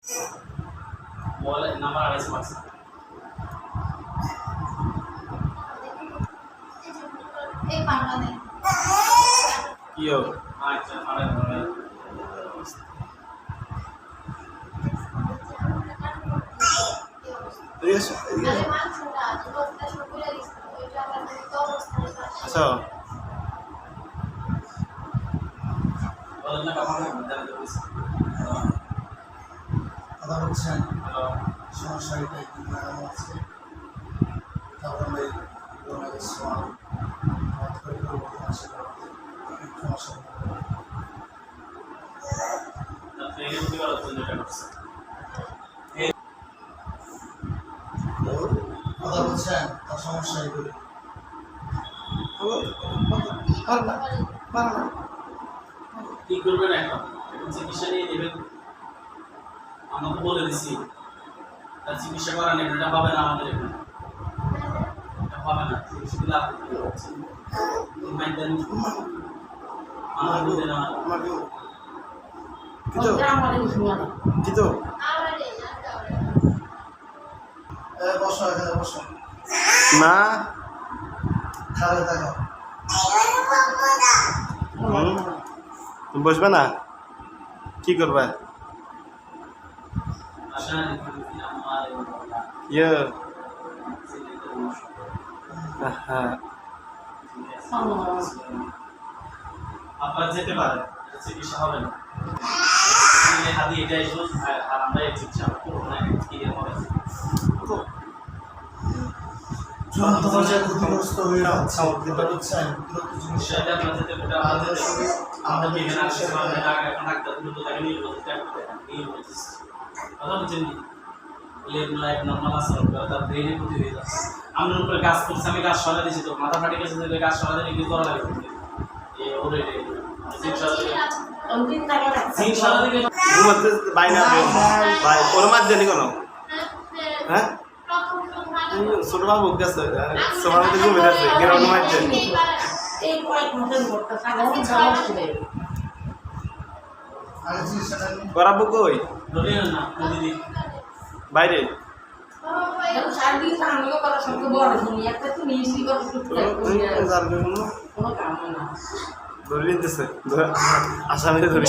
mobile number আড়াইশো পাঁচ কি হোক আচ্ছা আচ্ছা কথা বলছেন সমস্যা এটাই আছে তারপর কথা বলছেন তার সমস্যা এগুলি কি করবেন এখন চিকিৎসা নিয়ে নেবেন আমরা তো বলে দিছি তার চিকিৎসা করা নেই এটা পাবে না আমাদের এখানে এটা পাবে না চিকিৎসা দিলে আপনি আমার বুঝে না কিন্তু বসো এখানে বসো না খাবে দেখো তুমি বসবে না কি করবে ইয়ে হ্যাঁ আপনারা যেতে পারেন চিকিৎসা হবে না হাতি এটাই আর আমরা এই চিকিৎসা করবো না কি হবে চূড়ান্ত পর্যায়ে ক্ষতিগ্রস্ত হয়ে যাচ্ছে সেটা আপনাদের যেটা আমাদের বিভিন্ন আশীর্বাদে টাকা এখন ডাক্তার দ্রুত তাকে নিয়ে বলতে কথা বলছেন এক নর্মাল আচরণ করে তার ব্রেনের ক্ষতি হয়ে যাচ্ছে আমার উপরে কাজ করছে আমি কাজ সরা দিয়েছি তো মাথা ফাটে গেছে যে কাজ সরা দিলে কি করা লাগবে ঘুমাতে বাইনা ভাই ওর মাঝে নি কোনো হ্যাঁ ছোট বাবু গেছে সবার মধ্যে ঘুমে যাচ্ছে গ্রাউন্ড মাঝে করাবো কই বাইরে ধরে নিতেছে আসামিতে ধরে